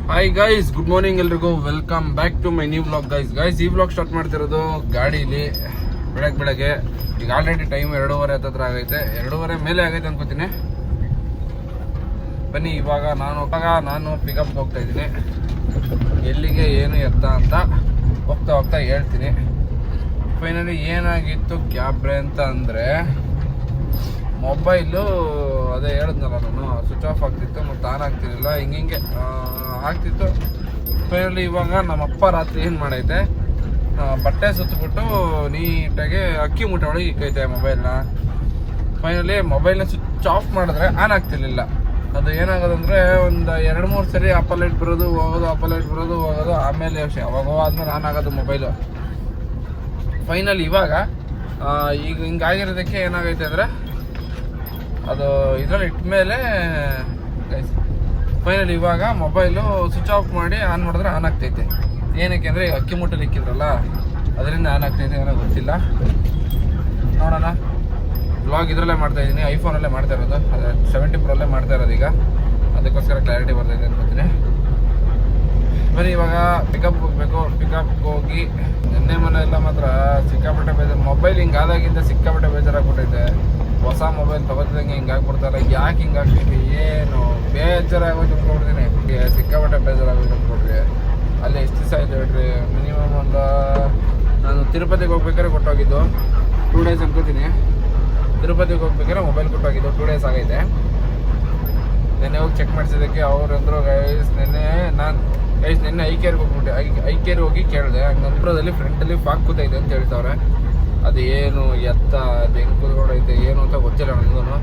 Hi guys, good morning ಎಲ್ರಿಗೂ. Welcome back to my new blog. Guys ಈ blog start ಮಾಡ್ತಿರೋದು ಗಾಡೀಲಿ ಬೆಳಗ್ಗೆ. ಈಗ ಆಲ್ರೆಡಿ ಟೈಮ್ 2:30 ಹತ್ರ ಆಗೈತೆ, 2:30 ಮೇಲೆ ಆಗೈತೆ ಅನ್ಕೋತೀನಿ. ಬನ್ನಿ, ಇವಾಗ ನಾನು ಪಿಕಪ್ಗೆ ಹೋಗ್ತಾ ಇದ್ದೀನಿ. ಎಲ್ಲಿಗೆ ಏನು ಎತ್ತ ಅಂತ ಹೋಗ್ತಾ ಹೇಳ್ತೀನಿ. ಫೈನಲಿ ಏನಾಗಿತ್ತು ಕ್ಯಾಬ್ರೆ ಅಂತ ಅಂದರೆ, ಮೊಬೈಲು ಅದೇ ಹೇಳಿದ್ನಲ್ಲ ನಾನು, ಸ್ವಿಚ್ ಆಫ್ ಆಗ್ತಿತ್ತು ಮತ್ತು ಆನ್ ಆಗ್ತಿರಲಿಲ್ಲ, ಹಿಂಗೆ ಆಗ್ತಿತ್ತು. ಫೈನಲಿ ಇವಾಗ ನಮ್ಮಪ್ಪ ರಾತ್ರಿ ಏನು ಮಾಡೈತೆ, ಬಟ್ಟೆ ಸುತ್ತಬಿಟ್ಟು ನೀಟಾಗಿ ಅಕ್ಕಿ ಮೂಟೆ ಒಳಗೆ ಇಕ್ಕೈತೆ ಮೊಬೈಲ್ನ. ಫೈನಲಿ ಮೊಬೈಲ್ನ ಸ್ವಿಚ್ ಆಫ್ ಮಾಡಿದ್ರೆ ಆನ್ ಆಗ್ತಿರ್ಲಿಲ್ಲ. ಅದು ಏನಾಗೋದಂದರೆ, ಒಂದು 2-3 ಸರಿ ಅಪ್ಪ ಲೈಟ್ ಬರೋದು ಹೋಗೋದು, ಆಮೇಲೆ ಯಾವಾಗ ಆದ್ಮೇಲೆ ಆನ್ ಆಗೋದು ಮೊಬೈಲು. ಫೈನಲಿ ಇವಾಗ ಈಗ ಹಿಂಗಾಗಿರೋದಕ್ಕೆ ಏನಾಗೈತೆ ಅಂದರೆ, ಅದು ಇದರಲ್ಲಿ ಇಟ್ಮೇಲೆ ಫೈನಲಿ ಇವಾಗ ಮೊಬೈಲು ಸ್ವಿಚ್ ಆಫ್ ಮಾಡಿ ಆನ್ ಮಾಡಿದ್ರೆ ಆನ್ ಆಗ್ತೈತೆ. ಏನಕ್ಕೆ ಅಂದರೆ, ಅಕ್ಕಿ ಮೂಟೆಲಿ ಇಕ್ಕಿದ್ರಲ್ಲ ಅದರಿಂದ ಆನ್ ಆಗ್ತೈತೆ, ಏನೋ ಗೊತ್ತಿಲ್ಲ. ನೋಡೋಣ. ವ್ಲಾಗ್ ಇದರಲ್ಲೇ ಮಾಡ್ತಾಯಿದ್ದೀನಿ, ಐಫೋನಲ್ಲೇ ಮಾಡ್ತಾ ಇರೋದು. ಅದೇ 70 Pro ಮಾಡ್ತಾ ಇರೋದು ಈಗ, ಅದಕ್ಕೋಸ್ಕರ ಕ್ಲಾರಿಟಿ ಬರ್ತಾಯಿದೆ ಅನ್ಕೋತೀನಿ. ಬರೀ ಇವಾಗ ಪಿಕಪ್ ಹೋಗಬೇಕು. ಪಿಕಪ್ಗೆ ಹೋಗಿ ನಿನ್ನೆ ಮನೆ ಎಲ್ಲ ಮಾತ್ರ ಸಿಕ್ಕಾಪಟ್ಟೆ ಬೇಜಾರು. ಮೊಬೈಲ್ ಹಿಂಗಾದಾಗಿಂದ ಸಿಕ್ಕಾಪಟ್ಟೆ ಬೇಜಾರಾಗ್ಬಿಟ್ಟೈತೆ. ಹೊಸ ಮೊಬೈಲ್ ತಗೋತಿದಂಗೆ ಹಿಂಗಾಗ್ಬಿಡ್ತಾರೆ. ಯಾಕೆ ಹಿಂಗಾಗ್ತೈತಿ ಏನು ಬೇಜಾರಾಗೋಯ್ತು ಅಂದ್ಕೊಡ್ತೀನಿ. ಸಿಕ್ಕಾಪಟ್ಟೆ ಬೇಜಾರಾಗೋಯ್ತು ಅಂದ್ಕೊಡ್ರಿ. ಅಲ್ಲಿ ಎಷ್ಟು ದಿವಸ ಆಯ್ತು ಹೇಳ್ರಿ, ಮಿನಿಮಮ್ ನಾನು ತಿರುಪತಿಗೆ ಹೋಗ್ಬೇಕಾದ್ರೆ ಕೊಟ್ಟೋಗಿದ್ದು 2 days ಅನ್ಕೋತೀನಿ. ತಿರುಪತಿಗೆ ಹೋಗ್ಬೇಕಾದ್ರೆ ಮೊಬೈಲ್ ಕೊಟ್ಟೋಗಿದ್ದು 2 days ಆಗೈತೆ. ನೆನ್ನೆ ಹೋಗಿ ಚೆಕ್ ಮಾಡಿಸಿದ್ದಕ್ಕೆ ಅವ್ರಂದ್ರು, ನೆನ್ನೆ ಐಕೇರ್ಗೆ ಹೋಗ್ಬಿಟ್ಟೆ. ಐಕೇರ್ ಹೋಗಿ ಕೇಳಿದೆ, ನಂಬರದಲ್ಲಿ ಫ್ರಂಟಲ್ಲಿ ಫಾಕ್ ಕೂತೈತೆ ಅಂತ ಹೇಳ್ತಾವ್ರೆ. ಅದು ಏನು ಎತ್ತ, ಅದು ಹೆಂಗೆ ಕೂತ್ಕೊಂಡೈತೆ ಏನು ಅಂತ ಗೊತ್ತಿಲ್ಲ ನನಗೂ.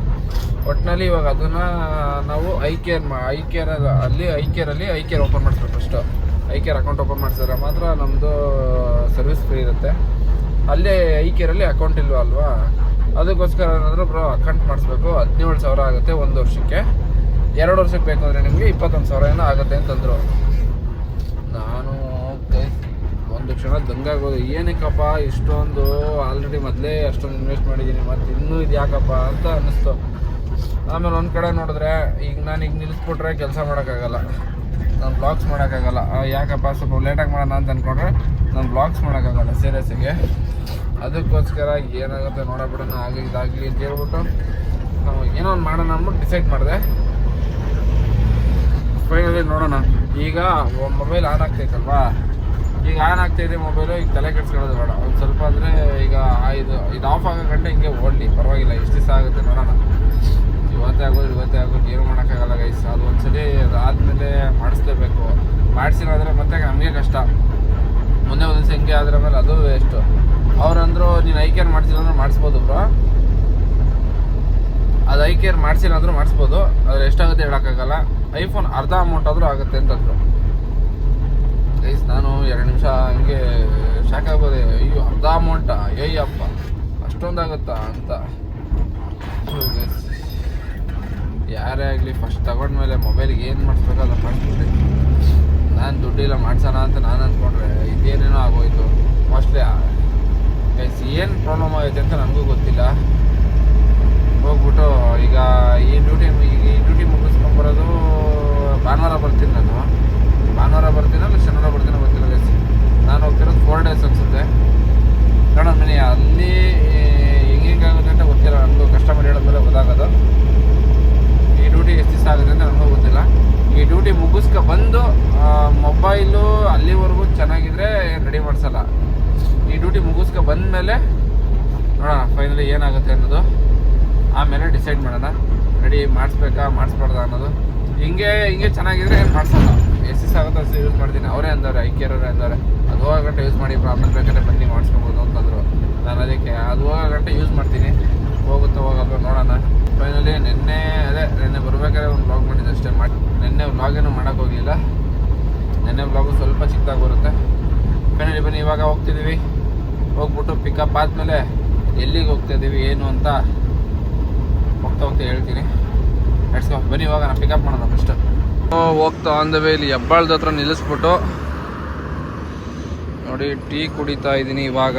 ಒಟ್ಟಿನಲ್ಲಿ ಇವಾಗ ಅದನ್ನು ನಾವು ಐಕೇರ್ ಓಪನ್ ಮಾಡಿಸ್ಬೇಕು. ಫಸ್ಟು ಐಕೇರ್ ಅಕೌಂಟ್ ಓಪನ್ ಮಾಡಿಸಿದ್ರೆ ಮಾತ್ರ ನಮ್ಮದು ಸರ್ವಿಸ್ ಫ್ರೀ ಇರುತ್ತೆ. ಅಲ್ಲೇ ಐಕೇರಲ್ಲಿ ಅಕೌಂಟ್ ಇಲ್ವಾ ಅಲ್ವಾ, ಅದಕ್ಕೋಸ್ಕರ ಏನಾದರೂ ಅಕೌಂಟ್ ಮಾಡಿಸ್ಬೇಕು. 17,000 ಆಗುತ್ತೆ 1 ವರ್ಷಕ್ಕೆ. 2 ವರ್ಷಕ್ಕೆ ಬೇಕು ಅಂದರೆ ನಿಮಗೆ 21,000 ಏನೋ ಆಗುತ್ತೆ ಅಂತಂದರು. ನಾನು ಒಂದು ಕ್ಷಣ ದಂಗಾಗೋದು, ಏನಕ್ಕಪ್ಪ ಇಷ್ಟೊಂದು, ಆಲ್ರೆಡಿ ಮೊದಲೇ ಅಷ್ಟೊಂದು ಇನ್ವೆಸ್ಟ್ ಮಾಡಿದ್ದೀನಿ, ಮತ್ತು ಇನ್ನೂ ಇದು ಯಾಕಪ್ಪ ಅಂತ ಅನ್ನಿಸ್ತು. ಆಮೇಲೆ ಒಂದು ಕಡೆ ನೋಡಿದ್ರೆ, ಈಗ ನಿಲ್ಲಿಸ್ಬಿಟ್ರೆ ಕೆಲಸ ಮಾಡೋಕ್ಕಾಗಲ್ಲ, ನಾನು ಬ್ಲಾಗ್ಸ್ ಮಾಡೋಕ್ಕಾಗಲ್ಲ. ಯಾಕಪ್ಪ ಸ್ವಲ್ಪ ಲೇಟಾಗಿ ಮಾಡೋಣ ಅಂತ ಅಂದ್ಕೊಂಡ್ರೆ ನಾನು ಬ್ಲಾಗ್ಸ್ ಮಾಡೋಕ್ಕಾಗಲ್ಲ ಸೀರಿಯಸ್ಸಿಗೆ. ಅದಕ್ಕೋಸ್ಕರ ಏನಾಗುತ್ತೆ ನೋಡೋಬಿಡೋಣ, ಇದಾಗಲಿ ಅಂತ ಹೇಳ್ಬಿಟ್ಟು ಏನೋ ಒಂದು ಮಾಡೋಣ ಅಂದ್ಬಿಟ್ಟು ಡಿಸೈಡ್ ಮಾಡಿದೆ. ಫೈನಲಿ ನೋಡೋಣ. ಈಗ ಮೊಬೈಲ್ ಆನ್ ಆಗ್ತೈತಲ್ವಾ, ಈಗ ಆನ್ ಆಗ್ತಾಯಿದೆ ಮೊಬೈಲು. ಈಗ ತಲೆ ಕೆಡ್ಸ್ಕೊಳ್ಳೋದು ಬೇಡ, ಒಂದು ಸ್ವಲ್ಪ ಅಂದರೆ ಈಗ ಇದು ಆಫ್ ಆಗೋ ಗಂಟೆ ಹಿಂಗೆ ಓಡಲಿ, ಪರವಾಗಿಲ್ಲ. ಎಷ್ಟು ದಿವಸ ಆಗುತ್ತೆ ನೋಡೋಣ. ಇವತ್ತೇ ಆಗೋದು ಏನು ಮಾಡೋಕ್ಕಾಗಲ್ಲ ಗೈಸ್. ಅದು ಒಂದ್ಸಲಿ ಅದಾದಮೇಲೆ ಮಾಡಿಸ್ಲೇಬೇಕು. ಮಾಡಿಸಿಲ್ಲ ಮತ್ತೆ ನಮಗೆ ಕಷ್ಟ. ಮೊನ್ನೆ ಒಂದಿವಸ ಹಿಂಗೆ ಆದ್ರೆ ಮೇಲೆ ಅದು ವೇಸ್ಟು. ಅವ್ರಂದ್ರು, ನೀನು ಐಕೇರ್ ಮಾಡಿಸಿಲ್ಲ ಅಂದ್ರೆ ಮಾಡಿಸ್ಬೋದು ಬ್ರೋ, ಅದು ಐಕೇರ್ ಮಾಡಿಸಿಲ್ಲ ಅಂದರೂ ಮಾಡಿಸ್ಬೋದು, ಅದ್ರ ಎಷ್ಟಾಗುತ್ತೆ ಹೇಳೋಕ್ಕಾಗಲ್ಲ. ಐಫೋನ್ ಅರ್ಧ ಅಮೌಂಟ್ ಆದರೂ ಆಗುತ್ತೆ ಅಂತಂದರು ಗೈಸ್. ನಾನು 2 ನಿಮಿಷ ಹಂಗೆ ಶಾಕ್ ಆಗೋದೆ, ಅಯ್ಯೋ ಅರ್ಧ ಅಮೌಂಟಾ, ಅಯ್ಯಪ್ಪ ಅಷ್ಟೊಂದಾಗುತ್ತಾ ಅಂತ. ಗೈಸ್, ಯಾರೇ ಆಗಲಿ ಫಸ್ಟ್ ತಗೊಂಡ್ಮೇಲೆ ಮೊಬೈಲಿಗೆ ಏನು ಮಾಡಿಸ್ಬೇಕು ಅದನ್ನು ಮಾಡಿಸ್ಬಿಟ್ಟೆ. ನಾನು ದುಡ್ಡಿಲ್ಲ ಮಾಡ್ಸೋಣ ಅಂತ ನಾನು ಅಂದ್ಕೊಂಡ್ರೆ ಇದೇನೇನೋ ಆಗೋಯ್ತು ಮೋಸ್ಟ್ಲಿ. ಗೈಸ್, ಏನು ಪ್ರಾಬ್ಲಮ್ ಆಗೈತೆ ಅಂತ ನನಗೂ ಗೊತ್ತಿಲ್ಲ. ಹೋಗ್ಬಿಟ್ಟು ಈಗ ಈ ಡ್ಯೂಟಿ ಮುಗಿಸ್ಕೊಂಡ್ಬರೋದು ಭಾನುವಾರ ಬರ್ತೀನಿ. ಭಾನುವಾರ ಬರ್ತೀನೋ ಇಲ್ಲ ಶನಿವಾರ ಬರ್ತೀನೋ ಗೊತ್ತಿಲ್ಲ ಗೈಸ್. ನಾನು ಹೋಗ್ತಿರೋದು 4 days ಅನಿಸುತ್ತೆ. ಕಾರಣ ಮನೆ ಅಲ್ಲಿ ಹೆಂಗಾಗುತ್ತೆ ಅಂತ ಗೊತ್ತಿಲ್ಲ ನನಗೂ. ಕಸ್ಟಮರ್ ಹೇಳಿದ್ಮೇಲೆ ಗೊತ್ತಾಗೋದು. ಈ ಡ್ಯೂಟಿ ಎಷ್ಟು ದಿವಸ ಆಗುತ್ತೆ ಅಂತ ನನಗೂ ಗೊತ್ತಿಲ್ಲ. ಈ ಡ್ಯೂಟಿ ಬಂದು ಮೊಬೈಲು ಅಲ್ಲಿವರೆಗೂ ಚೆನ್ನಾಗಿದ್ರೆ ರೆಡಿ ಮಾಡಿಸಲ್ಲ. ಈ ಡ್ಯೂಟಿ ಬಂದಮೇಲೆ ನೋಡೋಣ ಫೈನಲಿ ಏನಾಗುತ್ತೆ ಅನ್ನೋದು. ಆಮೇಲೆ ಡಿಸೈಡ್ ಮಾಡೋಣ, ರೆಡಿ ಮಾಡಿಸ್ಬಾರ್ದ ಅನ್ನೋದು. ಹಿಂಗೆ ಚೆನ್ನಾಗಿದ್ರೆ ಏನು ಮಾಡಿಸಲ್ಲ. ಎಷ್ಟು ದಿವಸ ಆಗುತ್ತೋ ಅಷ್ಟು ಯೂಸ್ ಮಾಡ್ತೀನಿ. ಅವರೇ ಅಂದವ್ರೆ, ಐಕೇರವರೇ ಅಂದವ್ರೆ, ಅದು ಹೋಗೋ ಗಂಟೆ ಯೂಸ್ ಮಾಡಿ, ಆಮೇಲೆ ಬೇಕಾದ್ರೆ ಬನ್ನಿ ಮಾಡಿಸ್ಕೊಬೋದು ಅಂತಂದರು. ನಾನು ಅದಕ್ಕೆ ಅದು ಹೋಗೋ ಗಂಟೆ ಯೂಸ್ ಮಾಡ್ತೀನಿ. ಹೋಗುತ್ತೋ ಹೋಗಲ್ವ ನೋಡೋಣ. ಫೈನಲಿ ನೆನ್ನೆ ಬರ್ಬೇಕಾದ್ರೆ ಒಂದು ವ್ಲಾಗ್ ಮಾಡಿದ್ದೆ ಅಷ್ಟೇ. ನೆನ್ನೆ ವ್ಲಾಗೇನು ಮಾಡೋಕ್ಕೋಗಲಿಲ್ಲ. ನೆನ್ನೆ ವ್ಲಾಗು ಸ್ವಲ್ಪ ಚಿಕ್ಕದಾಗಿ ಬರುತ್ತೆ. ಫೈನಲಿ ಬನ್ನಿ, ಇವಾಗ ಹೋಗ್ತಿದ್ದೀವಿ. ಹೋಗ್ಬಿಟ್ಟು ಪಿಕಪ್ ಆದಮೇಲೆ ಎಲ್ಲಿಗೆ ಹೋಗ್ತಾಯಿದ್ದೀವಿ ಏನು ಅಂತ ಹೋಗ್ತಾ ಹೇಳ್ತೀನಿ. ಬನ್ನಿ ಇವಾಗ ನಾನು ಪಿಕಪ್ ಮಾಡೋಣ. ಫಸ್ಟ್ ಹೋಗ್ತಾ ಆನ್ ದ ವೇ ಇಲ್ಲಿ ಹೆಬ್ಬಾಳದ ಹತ್ರ ನಿಲ್ಲಿಸ್ಬಿಟ್ಟು ನೋಡಿ ಟೀ ಕುಡಿತಾ ಇದ್ದೀನಿ ಇವಾಗ.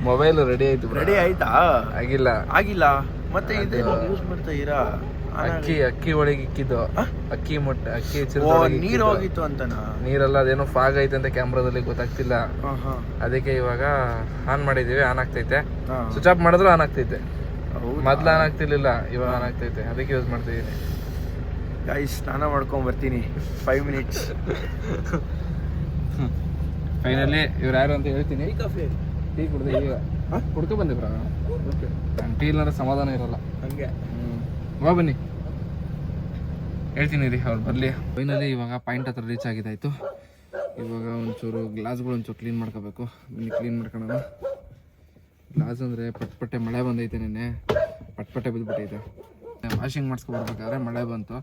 ಮೊಬೈಲ್ ರೆಡಿ ಆಯ್ತು. ರೆಡಿ ಆಯ್ತಾ? ಆಗಿಲ್ಲ ಮತ್ತೆ ಇದೇ ಯೂಸ್ ಮಾಡ್ತಾ ಇರಾ? ಅಕ್ಕಿ ಒಳಗೆ ಇಕ್ಕಿದ್ದು, ಅಕ್ಕಿ ನೀರು ಹೋಗಿತ್ತು ಅಂತನಾ? ನೀರೆಲ್ಲ ಅದೇನೋ ಫಾಗ್ ಐತೆ ಅಂತ ಕ್ಯಾಮ್ರಾದಲ್ಲಿ ಗೊತ್ತಾಗ್ತಿಲ್ಲ. ಅದಕ್ಕೆ ಇವಾಗ ಆನ್ ಮಾಡಿದೀವಿ, ಆನ್ ಆಗ್ತೈತೆ. ಸ್ವಿಚ್ ಆಫ್ ಮಾಡಿದ್ರು ಆನ್ ಆಗ್ತೈತೆ. ಮೊದ್ಲು ಆನ್ ಆಗ್ತಿರ್ಲಿಲ್ಲ, ಇವಾಗ ಆನ್ ಆಗ್ತೈತೆ. ಅದಕ್ಕೆ ಯೂಸ್ ಮಾಡ್ತಿದ್ದೀನಿ. ಗೈಸ್ ಸ್ನಾನ ಮಾಡ್ಕೊಂಡ್ ಬರ್ತೀನಿ, 5 ಮಿನಿಟ್ಸ್. ಫೈನಲಿ ಇವ್ರು ಯಾರು ಅಂತ ಹೇಳ್ತೀನಿ. ಟೀ ಕುಡ್ದೆ ಈಗ ಕುಡ್ಕೊ ಬಂದೆ ಬ್ರಾ. ನಾನು ಟೀ ಇಲ್ಲಾಂದ್ರೆ ಸಮಾಧಾನ ಇರಲ್ಲ. ಹಂಗೆ ಬಾ ಬನ್ನಿ, ಹೇಳ್ತೀನಿ ರೀ ಅವ್ರು ಬರಲಿ. ಫೈನಲಿ ಇವಾಗ ಪಾಯಿಂಟ್ ಹತ್ರ ರೀಚ್ ಆಗಿದ್ದಾಯ್ತು. ಇವಾಗ ಒಂಚೂರು ಗ್ಲಾಸ್ಗಳು ಒಂಚೂರು ಕ್ಲೀನ್ ಮಾಡ್ಕೋಬೇಕು. ಬನ್ನಿ ಕ್ಲೀನ್ ಮಾಡ್ಕೊಳ್ಳೋಣ. ಗ್ಲಾಸ್ ಅಂದರೆ ಪಟ್ಪಟ್ಟೆ ಮಳೆ ಬಂದೈತೆ, ನೆನ್ನೆ ಪಟ್ಪಟ್ಟೆ ಬಿದ್ದುಬಿಟ್ಟೈತೆ. ವಾಷಿಂಗ್ ಮಾಡಿಸ್ಕೊಬರ್ಬೇಕಾದ್ರೆ ಮಳೆ ಬಂತು,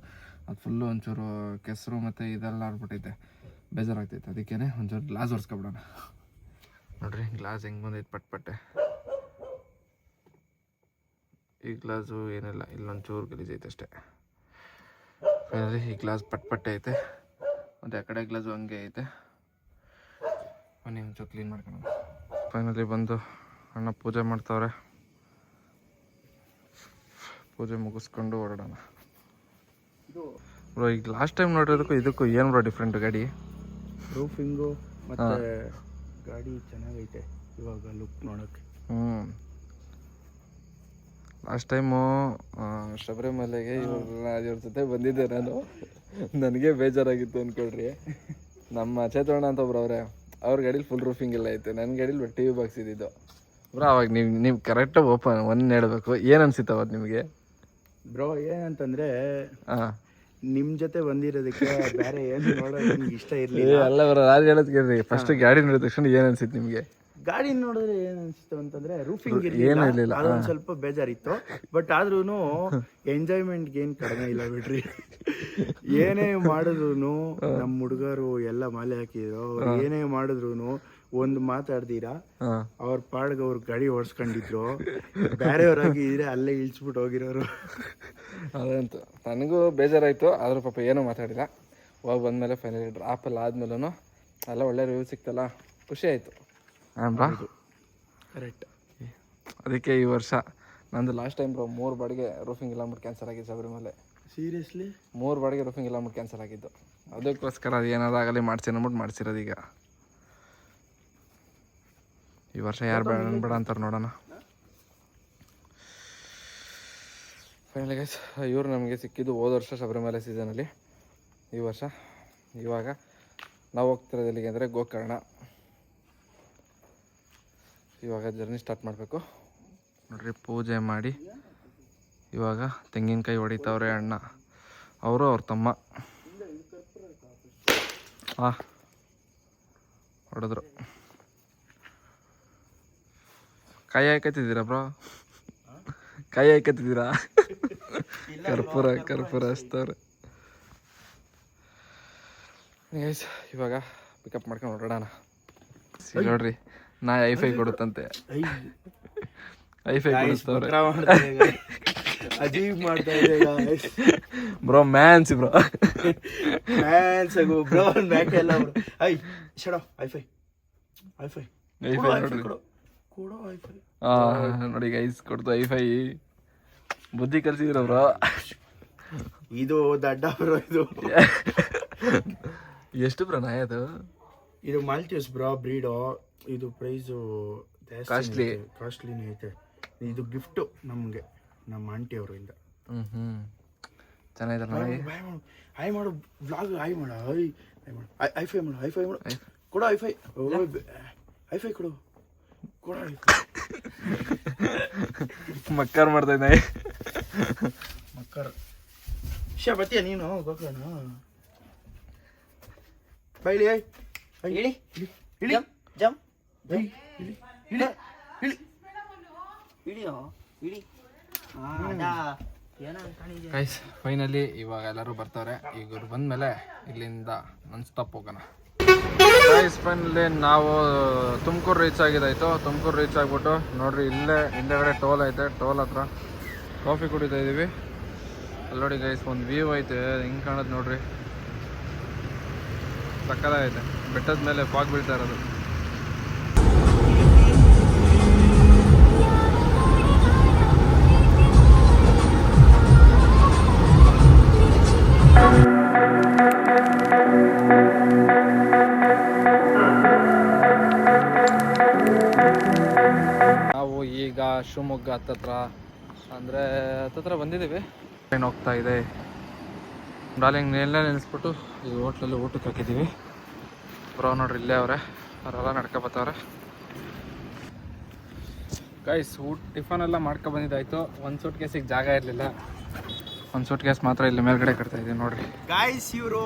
ಅದು ಫುಲ್ಲು ಒಂಚೂರು ಕೆಸರು ಮತ್ತು ಇದೆಲ್ಲ ಆಡ್ಬಿಟ್ಟೈತೆ, ಬೇಜಾರಾಗ್ತೈತೆ. ಅದಕ್ಕೇ ಒಂಚೂರು ಗ್ಲಾಸ್ ಒರೆಸ್ಕೊಬಿಡೋಣ. ನೋಡ್ರಿ ಗ್ಲಾಸ್ ಹೆಂಗೆ ಬಂದೈತೆ ಪಟ್ಪಟ್ಟೆ. ಈ ಗ್ಲಾಸು ಏನಿಲ್ಲ, ಇಲ್ಲೊಂಚೂರು ಗಲೀಜೈತೆ ಅಷ್ಟೇ. ಫೈನಲಿ ಈ ಗ್ಲಾಸ್ ಪಟ್ಪಟ್ಟೆ ಐತೆ, ಮತ್ತು ಆ ಕಡೆ ಗ್ಲಾಸು ಹಂಗೆ ಐತೆ. ಬನ್ನಿ ಒಂಚೂರು ಕ್ಲೀನ್ ಮಾಡ್ಕೊಳ್ಳೋಣ. ಫೈನಲಿ ಬಂದು ಅಣ್ಣ ಪೂಜೆ ಮಾಡ್ತಾವ್ರೆ. ಪೂಜೆ ಮುಗಿಸ್ಕೊಂಡು ಹೊರಡೋಣ. ಬ್ರೋ ಈಗ ಲಾಸ್ಟ್ ಟೈಮ್ ನೋಡಿರೋದಕ್ಕೂ ಇದಕ್ಕೂ ಏನು ಬ್ರೋ ಡಿಫ್ರೆಂಟು? ಗಾಡಿ ರೂಫಿಂಗು ಮತ್ತು ಗಾಡಿ ಚೆನ್ನಾಗೈತೆ ಇವಾಗ ಲುಕ್ ನೋಡೋಕ್ಕೆ. ಲಾಸ್ಟ್ ಟೈಮು ಶಬರಿಮಲೆಗೆ ಇವ್ರ ಜೊತೆ ಬಂದಿದ್ದೆ ನಾನು. ನನಗೆ ಬೇಜಾರಾಗಿತ್ತು ಅಂದ್ಕೊಳ್ರಿ. ನಮ್ಮ ಚೇತೋಣ ಅಂತ ಒಬ್ರು ಅವರೇ, ಅವ್ರ ಗಾಡೀಲಿ ಫುಲ್ ರೂಫಿಂಗ್ ಎಲ್ಲ ಐತೆ, ನನ್ನ ಗಾಡೀಲಿ ಟಿ ವಿ ಬಾಕ್ಸ್ ಇದ್ದಿದ್ದು. ಬ್ರೋ ಅವಾಗ ನೀವು ಕರೆಕ್ಟಾಗಿ ಓಪನ್ ಒಂದು ಹೇಳಬೇಕು. ಏನು ಅನ್ಸಿತ್ತು ಅವತ್ತು ನಿಮಗೆ? ಬ್ರೋ ಏನಂತಂದರೆ ನಿಮ್ಮ ಜೊತೆ ಬಂದಿರೋದಕ್ಕೆ ಬೇರೆ ಏನು ನೋಡೋದು ನಿಮ್ಗೆ ಇಷ್ಟ ಇರಲಿಲ್ಲ. ಅಲ್ಲ ಬರೋ ಅದು ಹೇಳೋದು ಕೇಳ್ರಿ. ಫಸ್ಟ್ ಗಾಡಿ ನೋಡಿದ ತಕ್ಷಣ ಏನು ಅನ್ಸಿತ್ತು ನಿಮಗೆ? ಗಾಡಿ ನೋಡಿದ್ರೆ ಏನು ಅನಿಸ್ತು ಅಂತಂದರೆ ರೂಫಿಂಗ್ ಇರಲಿಲ್ಲ, ಅದೊಂದು ಸ್ವಲ್ಪ ಬೇಜಾರಿತ್ತು. ಬಟ್ ಆದ್ರೂ ಎಂಜಾಯ್ಮೆಂಟ್ಗೆ ಏನು ಕಡಿಮೆ ಇಲ್ಲ ಬಿಡ್ರಿ. ಏನೇ ಮಾಡಿದ್ರು ನಮ್ಮ ಹುಡುಗರು ಎಲ್ಲ ಮಾಲೆ ಹಾಕಿದ್ರು, ಏನೇ ಮಾಡಿದ್ರು ಒಂದು ಮಾತಾಡ್ತೀರಾ ಅವ್ರ ಪಾಡ್ಗೆ ಅವ್ರ ಗಾಡಿ ಓಡಿಸ್ಕೊಂಡಿದ್ರು. ಬೇರೆಯವ್ರಾಗಿದ್ರೆ ಅಲ್ಲೇ ಇಳಿಸ್ಬಿಟ್ಟು ಹೋಗಿರೋರು. ಅದಂತೂ ನನಗೂ ಬೇಜಾರಾಯಿತು, ಆದರೂ ಪಾಪ ಏನೂ ಮಾತಾಡಿಲ್ಲ. ಹೋಗಿ ಬಂದಮೇಲೆ ಫೈನಲಿ ಡ್ರಾಪಲ್ಲಿ ಆದ್ಮೇಲೂ ಎಲ್ಲ ಒಳ್ಳೆ ರಿವ್ಯೂ ಸಿಕ್ತಲ್ಲ, ಖುಷಿ ಆಯಿತು. ಕರೆಕ್ಟ್. ಅದಕ್ಕೆ ಈ ವರ್ಷ ನಂದು ಲಾಸ್ಟ್ ಟೈಮ್ ಬ್ರೋ 3 ಬಾಡಿಗೆ ರೂಫಿಂಗ್ ಇಲ್ಲ ಅಂದ್ಬಿಟ್ಟು ಕ್ಯಾನ್ಸಲ್ ಆಗಿದ್ದು ಶಬರಿಮಲೆ. ಸೀರಿಯಸ್ಲಿ 3 ಬಾಡಿಗೆ ರೂಫಿಂಗ್ ಇಲ್ಲ ಅಂದ್ಬಿಟ್ಟು ಕ್ಯಾನ್ಸಲ್ ಆಗಿದ್ದು. ಅದಕ್ಕೋಸ್ಕರ ಅದು ಏನಾದ್ರು ಆಗಲಿ ಮಾಡ್ಸಿ ಅಂದ್ಬಿಟ್ಟು ಮಾಡಿಸಿರೋದು. ಈಗ ಈ ವರ್ಷ ಯಾರು ಬೇಡ ಅಂತಾರೆ ನೋಡೋಣ. ಫೈನಲಿ ಗೈಸ್ ಇವರು ನಮಗೆ ಸಿಕ್ಕಿದ್ದು ಹೋದ ವರ್ಷ ಶಬರಿಮಲೆ ಸೀಸನಲ್ಲಿ. ಈ ವರ್ಷ ಇವಾಗ ನಾವು ಹೋಗ್ತಿರೋದು ಎಲ್ಲಿಗೆ ಅಂದರೆ ಗೋಕರ್ಣ. ಇವಾಗ ಜರ್ನಿ ಸ್ಟಾರ್ಟ್ ಮಾಡಬೇಕು. ನೋಡ್ರಿ ಪೂಜೆ ಮಾಡಿ ಇವಾಗ ತೆಂಗಿನಕಾಯಿ ಹೊಡಿತಾವ್ರೆ ಅಣ್ಣ, ಅವರು ಅವ್ರ ತಮ್ಮ. ಹೊಡೆದ್ರು. ಕಾಯಿ ಹಾಕತ್ತಿದ್ದೀರಾ ಬ್ರೋ? ಕಾಯಿ ಹಾಕತ್ತಿದ್ದೀರಾ? ಕರ್ಪೂರ ಹಚ್ತವ್ರೆ. ಇವಾಗ ಪಿಕಪ್ ಮಾಡ್ಕೊಂಡು ಹೊರಡೋಣ. ನೋಡ್ರಿ ನಾ ಐಫೈ ಕೊಡುತ್ತಂತೆ, ಐಫೈ ಕೊಡಿಸ್ತವ್ರೆ. ಅಜೀಬ್ ಮಾಡ್ತಾ ಇದೆ ಬ್ರೋ, ಮ್ಯಾನ್ಸ್ ಬ್ರೋ, ಮ್ಯಾನ್ಸ್ ಬ್ರೋ. ಬ್ಯಾಕೆಲ್ಲ ಐ ಶಡೋ ಐಫೈ ಐಫೈ ಐಫೈ ನೋಡ್ರಿ ಕೊಡೋ ಐಫೈ. ನೋಡಿ ಗೈಸ್ ಕೊಡ್ತು ಐಫೈ. ಬುದ್ಧಿ ಕಲ್ಸಿದ್ರ ಬ್ರೋ. ಇದು ದಡ್ಡ ಬ್ರೋ. ಇದು ಎಷ್ಟು ಬ್ರೋ ನಾಯಿ ಅದು? ಇದು ಮಾಲ್ಟೀಸ್ ಬ್ರೋ ಬ್ರೀಡು. ಇದು ಪ್ರೈಸು ಕಾಸ್ಟ್ಲಿನೇ ಐತೆ. ಇದು ಗಿಫ್ಟು ನಮಗೆ ನಮ್ಮ ಆಂಟಿ ಅವರಿಂದ. ಚೆನ್ನಾಗಿದೆ. ಹಾಯ್ ಮಾಡು ಬ್ಲಾಗ್, ಹಾಯ್ ಮಾಡು, ಐಫೈ ಮಾಡು, ಐಫೈ ಮಾಡು, ಕೊಡು ಐಫೈ, ಐಫೈ ಕೊಡು, ಕೊಡು ಐಫೈ. ಮಕ್ಕರ್ ಮಾಡ್ತಾ ಇದ್ದೆ. ಮಕ್ಕರ್ ಶಾ ಬತ್ತೀಯ ನೀನು ಗೋಕರ್ಣ? ಬೈಲಿ ಇಳಿ ಇಳಿ ಜಮ್ ಇಳಿ ಇಳಿ ಇಳಿ ಇಳಿಯೋ ಇಳಿ. ಗೈಸ್ ಫೈನಲಿ ಇವಾಗ ಎಲ್ಲರೂ ಬರ್ತಾರೆ. ಈಗ ಇವ್ರು ಬಂದಮೇಲೆ ಇಲ್ಲಿಂದ ನಾನ್ ಸ್ಟಾಪ್ ಹೋಗೋಣ. ಗೈಸ್ ಫೈನಲಿ ನಾವು ತುಮಕೂರು ರೀಚ್ ಆಗಿದ್ದಾಯಿತು. ತುಮಕೂರು ರೀಚ್ ಆಗಿಬಿಟ್ಟು ನೋಡ್ರಿ ಇಲ್ಲೇ ಹಿಂದೆಗಡೆ ಟೋಲ್ ಐತೆ, ಟೋಲ್ ಹತ್ರ ಕಾಫಿ ಕುಡಿತಾ ಇದ್ದೀವಿ. ಅಲ್ಲಿ ನೋಡಿ ಗೈಸ್ ಒಂದು ವ್ಯೂ ಐತೆ, ಹಿಂಗೆ ಕಾಣೋದು ನೋಡ್ರಿ, ಸಕ್ಕತ್ತಾಗೈತೆ. ಬೆಟ್ಟದ ಮೇಲೆ ಫಾಗ್ ಬೀಳ್ತಾ ಇರೋದು. ಶಿವಮೊಗ್ಗ ಹತ್ತತ್ರ ಅಂದರೆ ಹತ್ತತ್ರ ಬಂದಿದ್ದೀವಿ. ಟ್ರೈನ್ ಹೋಗ್ತಾ ಇದೆ. ಡಾರ್ಲಿಂಗ್ ನೆಲ್ಲ ನೆನೆಸ್ಬಿಟ್ಟು ಈ ಹೋಟ್ಲಲ್ಲಿ ಊಟಕ್ಕೆ ಹಾಕಿದ್ದೀವಿ. ಬ್ರೋ ನೋಡ್ರಿ ಇಲ್ಲೇ ಅವರೇ, ಅವರೆಲ್ಲ ನಡ್ಕೊಬತ್ತವ್ರೆ. ಗೈಸ್ ಟಿಫನ್ ಎಲ್ಲ ಮಾಡ್ಕೊ ಬಂದಿದ್ದಾಯ್ತು. ಒಂದು ಸೂಟ್ ಕೇಸಿಗೆ ಜಾಗ ಇರಲಿಲ್ಲ, ಒಂದು ಸೂಟ್ ಕೇಸ್ ಮಾತ್ರ ಇಲ್ಲಿ ಮೇಲ್ಗಡೆ ಕಟ್ತಾ ಇದ್ದೀವಿ ನೋಡ್ರಿ. ಗಾಯ್ಸ್ ಇವರು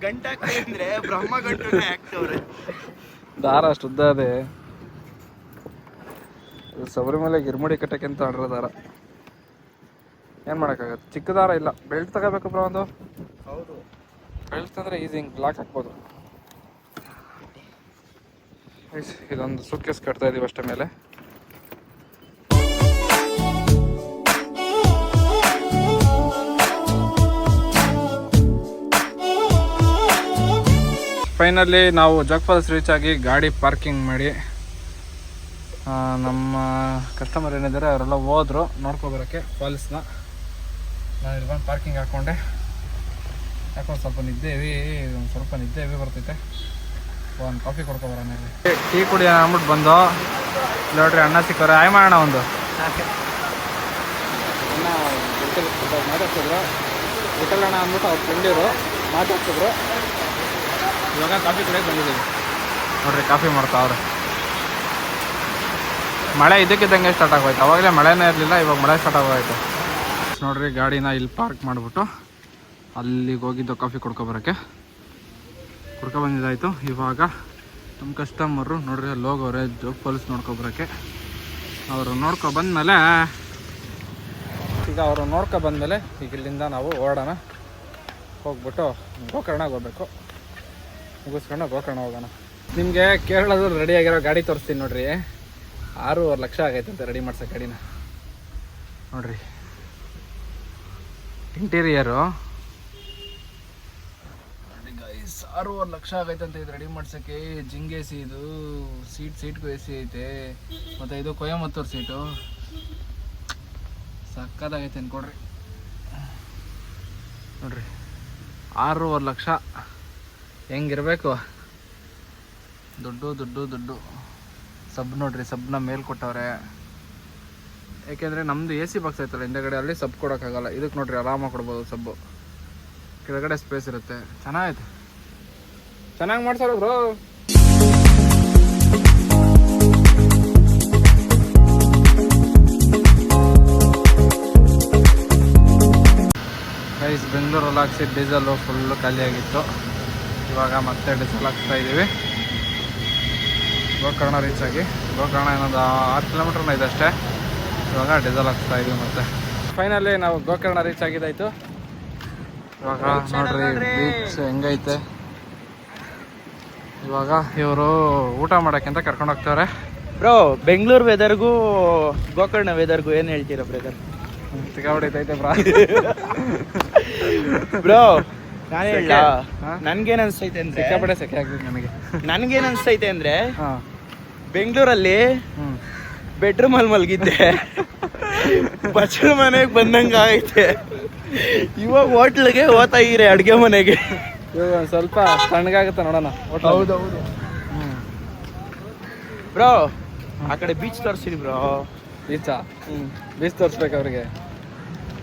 ಗಂಟಾಕ್ತಾರೆ ಅಂದ್ರೆ ಬ್ರಹ್ಮ ಗಂಟೆ ಹಾಕ್ತವ್ರೆ. ದಾರ ಅಷ್ಟು ಉದ್ದ ಅದೇ, ಶಬರಿಮಲೆ ಗಿರ್ಮುಡಿ ಕಟ್ಟಕ್ಕೆ ಅಂತ ಆಡ್ರೋ ದಾರ. ಏನು ಮಾಡೋಕ್ಕಾಗತ್ತೆ, ಚಿಕ್ಕ ದಾರ ಇಲ್ಲ. ಬೆಲ್ಟ್ ತಗೋಬೇಕು ಬ್ರೋ ಒಂದು. ಹೌದು, ಬೆಲ್ಟ್ ತಂದರೆ ಈಸಿ ಹಿಂಗೆ ಲಾಕ್ ಹಾಕ್ಬೋದು. ಇದೊಂದು ಸೂಟ್ ಕೇಸ್ ಕಟ್ತಾ ಇದೀವಿ ಅಷ್ಟೇ ಮೇಲೆ. ಫೈನಲಿ ನಾವು ಜೋಗ್ ಫಾಲ್ಸ್ ರೀಚ್ ಆಗಿ ಗಾಡಿ ಪಾರ್ಕಿಂಗ್ ಮಾಡಿ ನಮ್ಮ ಕಸ್ಟಮರ್ ಏನಿದ್ದಾರೆ ಅವರೆಲ್ಲ ಹೋದ್ರು ನೋಡ್ಕೊಬರೋಕ್ಕೆ ಫಾಲ್ಸ್ನ. ನಾನು ಇಲ್ಲಿ ಬಂದು ಪಾರ್ಕಿಂಗ್ ಹಾಕ್ಕೊಂಡೆ. ಯಾಕೋ ಸ್ವಲ್ಪ ನಿದ್ದೆ ಬರ್ತೈತೆ. ಒಂದು ಕಾಫಿ ಕೊಡ್ಕೊಬರೋಣ. ಟೀ ಕುಡಿಯೋಣ ಅಂದ್ಬಿಟ್ಟು ಬಂದು ನೋಡ್ರಿ ಅಣ್ಣ ಸಿಕ್ಕವ್ರೆ. ಆಯ್ ಮಾಡೋಣ ಒಂದು ಅಣ್ಣ ಮಾತಾಡ್ತಿದ್ರು. ವಿಠಲಣ್ಣ ಅಂದ್ಬಿಟ್ಟು ಅವ್ರ ಫ್ರೆಂಡಿರು ಮಾತಾಡ್ತಿದ್ರು. ಇವಾಗ ಕಾಫಿ ಕುಡಿಯೋಕೆ ಬಂದಿದ್ದೀವಿ ನೋಡ್ರಿ. ಕಾಫಿ ಮಾಡ್ತಾವ್ರೆ. ಮಳೆ ಇದಕ್ಕಿದ್ದಂಗೆ ಸ್ಟಾರ್ಟ್ ಆಗೋಯ್ತು. ಅವಾಗಲೇ ಮಳೆನೇ ಇರಲಿಲ್ಲ, ಇವಾಗ ಮಳೆ ಸ್ಟಾರ್ಟ್ ಆಗೋಯ್ತು ನೋಡ್ರಿ. ಗಾಡಿನ ಇಲ್ಲಿ ಪಾರ್ಕ್ ಮಾಡಿಬಿಟ್ಟು ಅಲ್ಲಿಗೆ ಹೋಗಿದ್ದು ಕಾಫಿ ಕುಡ್ಕೊಬರೋಕ್ಕೆ. ಬಂದಿದ್ದಾಯಿತು. ಇವಾಗ ನಮ್ಮ ಕಸ್ಟಮರು ನೋಡ್ರಿ ಅಲ್ಲಿ ಹೋಗೋರೆ ಜೋಗ್ ಫಾಲ್ಸ್ ನೋಡ್ಕೊಬರೋಕ್ಕೆ. ಅವರು ನೋಡ್ಕೊಬಂದ್ಮೇಲೆ ಈಗ ಇಲ್ಲಿಂದ ನಾವು ಹೊರಡೋಣ. ಹೋಗ್ಬಿಟ್ಟು ಗೋಕರ್ಣಗೆ ಹೋಗ್ಬೇಕು. ಮುಗಿಸ್ಕೊಂಡು ಗೋಕರ್ಣ ಹೋಗೋಣ. ನಿಮಗೆ ಕೇರಳದಲ್ಲಿ ರೆಡಿಯಾಗಿರೋ ಗಾಡಿ ತೋರಿಸ್ತೀನಿ ನೋಡ್ರಿ. 6.5 ಲಕ್ಷ ಆಗೈತಂತೆ ರೆಡಿ ಮಾಡ್ಸೋಕೆ ಗಾಡಿನ. ನೋಡ್ರಿ ಇಂಟೀರಿಯರು 6.5 ಲಕ್ಷ ಆಗೈತಂತೆ ಇದು ರೆಡಿ ಮಾಡ್ಸೋಕ್ಕೆ. ಜಿಂಗೆ ಎ ಸಿ, ಇದು ಸೀಟ್ಗೂ ಎ ಸಿ ಐತೆ. ಮತ್ತು ಇದು ಕೊಯಮತ್ತೂರು ಸೀಟು. ಸಕ್ಕದಾಗೈತೆ ಅನ್ಕೊಡ್ರಿ. ನೋಡ್ರಿ 6.5 ಲಕ್ಷ ಹೆಂಗಿರಬೇಕು. ದುಡ್ಡು ಸಬ್ ನೋಡ್ರಿ. ಸಬ್ನ ಮೇಲೆ ಕೊಟ್ಟವ್ರೆ. ಯಾಕೆಂದರೆ ನಮ್ಮದು ಎ ಸಿ ಬಾಕ್ಸ್ ಐತಲ್ಲ ಹಿಂದೆಗಡೆ, ಅಲ್ಲಿ ಸಬ್ ಕೊಡೋಕ್ಕಾಗಲ್ಲ. ಇದಕ್ಕೆ ನೋಡ್ರಿ ಆರಾಮಾಗಿ ಕೊಡ್ಬೋದು ಸಬ್ಬು. ಕೆಳಗಡೆ ಸ್ಪೇಸ್ ಇರುತ್ತೆ. ಚೆನ್ನಾಗೈತೆ, ಚೆನ್ನಾಗಿ ಮಾಡ್ಸೋರು ಬ್ರೋ. ಗೈಸ್ ಬೆಂಗಳೂರಲ್ಲಿ ಹಾಕ್ಸಿದ್ದು ಡೀಸೆಲ್ಲು ಫುಲ್ಲು ಖಾಲಿಯಾಗಿತ್ತು. ಇವಾಗ ಮತ್ತೆ ಡೀಸೆಲ್ ಹಾಕ್ತಾ ಇದ್ದೀವಿ. ಗೋಕರ್ಣ ರೀಚ್ ಆಗಿ, ಗೋಕರ್ಣ ಇನ್ನೊಂದು 6 ಕಿಲೋಮೀಟ್ರ್ನ ಇದೆ ಅಷ್ಟೇ. ಇವಾಗ ಡೀಸೆಲ್ ಹಾಕ್ತಾ ಇದೀವಿ ಮತ್ತೆ. ಫೈನಲಿ ನಾವು ಗೋಕರ್ಣ ರೀಚ್ ಆಗಿದ್ದಾಯಿತು. ಇವಾಗ ನೋಡ್ರಿ ಬೀಚ್ ಹೆಂಗೈತೆ. ಇವಾಗ ಇವರು ಊಟ ಮಾಡೋಕ್ಕೆ ಅಂತ ಕರ್ಕೊಂಡು ಹೋಗ್ತಾರೆ. ಬ್ರೋ ಬೆಂಗಳೂರು ವೆದರ್ಗೂ ಗೋಕರ್ಣ ವೆದರ್ಗೂ ಏನು ಹೇಳ್ತೀರಾ ಬ್ರದರ್? ಸಿಕ್ಕಾಬಿಟ್ಟೈತೆ ಬ್ರೋ ನಾನು ಹೇಳ, ನನ್ಗೇನು ಅನಿಸ್ತೈತೆ ಅಂದ್ರೆ ಸಿಕ್ಕಾಪಟ್ಟೆ ಸೆಕೆ ಆಗ್ತೈತೆ ನನಗೆ. ನನ್ಗೇನು ಅನಿಸ್ತೈತೆ ಅಂದ್ರೆ ಬೆಂಗಳೂರಲ್ಲಿ ಬೆಡ್ರೂಮಲ್ಲಿ ಮಲಗಿದ್ದೆ, ಬಚ್ಚಲ ಮನೆಗೆ ಬಂದಂಗೆ ಆಗೈತೆ. ಇವಾಗ ಹೋಟ್ಲಿಗೆ ಹೋಗ್ತಾ ಇದ್ರೆ ಅಡುಗೆ ಮನೆಗೆ. ಇವಾಗ ಒಂದು ಸ್ವಲ್ಪ ತಣ್ಣಗಾಗುತ್ತೆ ನೋಡೋಣ. ಹೌದೌದು ಬ್ರೋ. ಆ ಕಡೆ ಬೀಚ್ ತೋರಿಸ್ತೀನಿ ಬ್ರೋ. ಬೀಚ್ ತೋರಿಸ್ಬೇಕು ಅವ್ರಿಗೆ.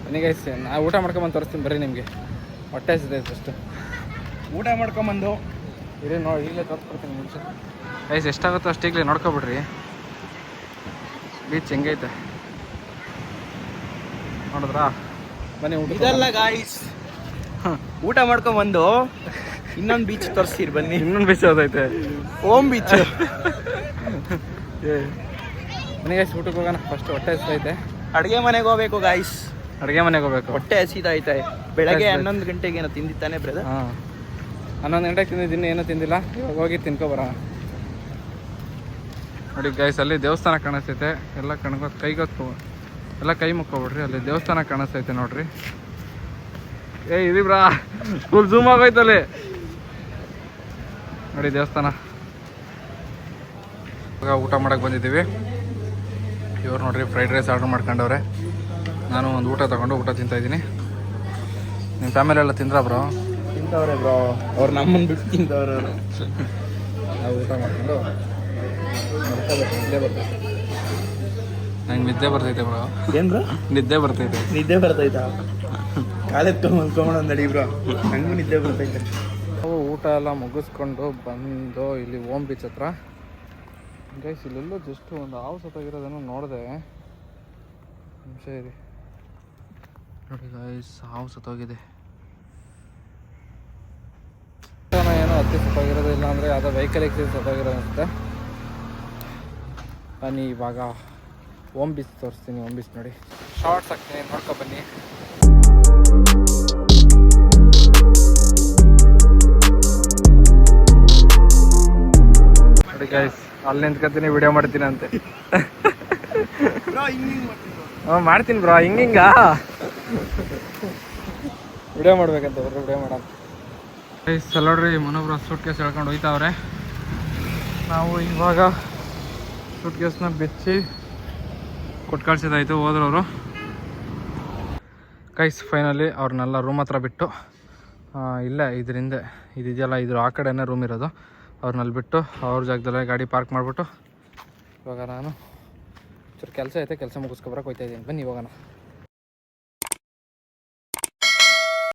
ನನಗೆ ನಾ ಊಟ ಮಾಡ್ಕೊಂಬಂದು ತೋರಿಸ್ತೀನಿ ಬರ್ರಿ. ನಿಮಗೆ ಹೊಟ್ಟೆ ಹಸಿದೆ ಫಸ್ಟು. ಊಟ ಮಾಡ್ಕೊಂಬಂದು ಇರಿ ನೋಡಿ, ಈಗಲೇ ತೋರಿಸ್ಕೊಡ್ತೀನಿ ನಿಮಿಷ. ಗೈಸ್ ಎಷ್ಟಾಗುತ್ತೋ ಅಷ್ಟು ಈಗಲೇ ನೋಡ್ಕೊಬಿಡ್ರಿ ಬೀಚ್ ಹೆಂಗೈತೆ. ನೋಡಿದ್ರಾ? ಬನ್ನಿ ಊಟ. ಇದಲ್ಲ ಗಾಯ್ಸ್, ಊಟ ಮಾಡ್ಕೊಂಬಂದು ಇನ್ನೊಂದು ಬೀಚ್ ತೋರಿಸ್ತೀರಿ ಬನ್ನಿ. ಇನ್ನೊಂದು ಬೀಚ್ ಯಾವ್ದೈತೆ? ಓಮ್ ಬೀಚ್. ಬನ್ನಿ ಗೈಸ್ ಊಟಕ್ಕೆ ಹೋಗೋಣ. ಫಸ್ಟ್ ಹೊಟ್ಟೆ ಹಸಿದೈತೆ. ಅಡುಗೆ ಮನೆಗೆ ಹೋಗ್ಬೇಕು ಗಾಯ್ಸ್. ಅಡುಗೆ ಮನೆಗೆ ಹೋಗ್ಬೇಕು. ಹೊಟ್ಟೆ ಹಸಿದೈತೆ. ಬೆಳಗ್ಗೆ 11 ಗಂಟೆಗೆ ಏನೋ ತಿಂದಿತ್ತಾನೆ ಬ್ರದರ್? ಹಾಂ 11 ಗಂಟೆಗೆ ತಿಂದಿದ್ದೀನಿ, ಏನೂ ತಿಂದಿಲ್ಲ. ಇವಾಗ ಹೋಗಿ ತಿನ್ಕೊಬರೋಣ. ನೋಡಿ ಗೈಸ್ ಅಲ್ಲಿ ದೇವಸ್ಥಾನ ಕಾಣಿಸ್ತೈತೆ. ಎಲ್ಲ ಎಲ್ಲ ಕೈ ಮುಕ್ಕೊಬಿಡ್ರಿ. ಅಲ್ಲಿ ದೇವಸ್ಥಾನ ಕಾಣಿಸ್ತೈತೆ ನೋಡ್ರಿ. ಇದೀಬ್ರಾ ಫುಲ್ ಝೂಮ್ ಆಗೋಯ್ತಲ್ಲಿ ನೋಡಿ ದೇವಸ್ಥಾನ. ಇವಾಗ ಊಟ ಮಾಡಕ್ಕೆ ಬಂದಿದ್ದೀವಿ. ಇವ್ರು ನೋಡ್ರಿ ಫ್ರೈಡ್ ರೈಸ್ ಆರ್ಡ್ರ್ ಮಾಡ್ಕೊಂಡವ್ರೆ. ನಾನು ಒಂದು ಊಟ ತೊಗೊಂಡು ಊಟ ತಿಂತಾಯಿದ್ದೀನಿ. ನಿಮ್ಮ ಫ್ಯಾಮಿಲಿ ಎಲ್ಲ ತಿಂದ್ರಾ ಬ್ರೋ? ತಿಂತವ್ರೆ ಬ್ರೋ. ಅವ್ರು ನಮ್ಮನ್ನು ಬಿಟ್ಟು ತಿಂತವ್ರೆ. ನಾವು ಊಟ ಮಾಡ್ಕೊಂಡು ಇಲ್ಲೇ ಬರ್ತೈತೆ. ನಂಗೆ ನಿದ್ದೆ ಬರ್ತೈತೆ ಬ್ರೋ. ಏನ್ ಬ್ರೋ? ನಿದ್ದೆ ಬರ್ತೈತೆ. ನಿದ್ದೆ ಬರ್ತೈತಾ? ಕಾಲೆತ್ಕೊಂಡ್ ಮಲ್ಕೊಂಡ್ ನಡಿ ಬ್ರೋ, ನಂಗೂ ನಿದ್ದೆ ಬರ್ತೈತೆ. ನಾವು ಊಟ ಎಲ್ಲ ಮುಗಿಸ್ಕೊಂಡು ಬಂದು ಇಲ್ಲಿ ಓಮ್ ಬೀಚ್ ಹತ್ರ ಗೈಸ್, ಇಲ್ಲೆಲ್ಲೋ ಜಸ್ಟ್ ಒಂದು ಹಾವು ಸತ್ತಾಗಿರೋದನ್ನು ನೋಡಿದೆ. ನಿಮಿಷ ಇರಿ ನೋಡಿ ಗೈಸ್, ಹಾವು ಸತ್ತೋಗಿದೆ. ಏನೋ ಹತ್ತಿ ಸತ್ತೋಗಿರೋದು, ಇಲ್ಲ ಅಂದರೆ ಯಾವುದೋ ವೆಹಿಕಲ್ ಎಕ್ಸಿಡೆಂಟ್ ಸತ್ತೋಗಿರೋದು ಅನಿಸುತ್ತೆ. ಬನ್ನಿ ಇವಾಗ ಓಮ್ ಬೀಚ್ ತೋರಿಸ್ತೀನಿ. ಓಮ್ ಬೀಚ್ ನೋಡಿ, ಶಾರ್ಟ್ಸ್ ಹಾಕ್ತೀನಿ, ನೋಡ್ಕೊ ಬನ್ನಿ. ನೋಡಿ ಗೈಸ್, ಅಲ್ಲಿ ನಿಂತ್ಕೊತೀನಿ, ವಿಡಿಯೋ ಮಾಡ್ತೀನಿ ಅಂತೆ. ಹಾಂ ಮಾಡ್ತೀನಿ ಬ್ರೋ, ಹಿಂಗ ವಿಡಿಯೋ ಮಾಡ್ಬೇಕಂತ ಬರ್ರಿ, ವಿಡಿಯೋ ಮಾಡೋಣ. ಗೈಸ್ ನೋಡ್ರಿ, ಮನೋಬ್ರು ಸೂಟ್ ಕೇಸ್ ಹೇಳ್ಕೊಂಡು ಹೋಯ್ತಾವ್ರೆ. ನಾವು ಇವಾಗ ಸೂಟ್ ಕೇಸ್ನ ಬೆಚ್ಚಿ ಕೊಟ್ಟು ಕಳ್ಸಿದಾಯ್ತು, ಹೋದ್ರವರು. ಗೈಸ್ ಫೈನಲಿ ಅವ್ರನ್ನೆಲ್ಲ ರೂಮ್ ಹತ್ರ ಬಿಟ್ಟು, ಇಲ್ಲ ಇದರಿಂದ ಇದೆಯಲ್ಲ, ಇದ್ರ ಆ ಕಡೆನೇ ರೂಮ್ ಇರೋದು, ಅವ್ರನ್ನಲ್ಲಿ ಬಿಟ್ಟು ಅವ್ರ ಜಾಗದಲ್ಲೇ ಗಾಡಿ ಪಾರ್ಕ್ ಮಾಡಿಬಿಟ್ಟು ಇವಾಗ ನಾನು ಚೂರು ಕೆಲಸ ಐತೆ, ಕೆಲಸ ಮುಗಿಸ್ಕೊಬರಕ್ಕೆ ಹೋಗ್ತಾ ಇದ್ದೀನಿ. ಬನ್ನಿ ಹೋಗೋಣ.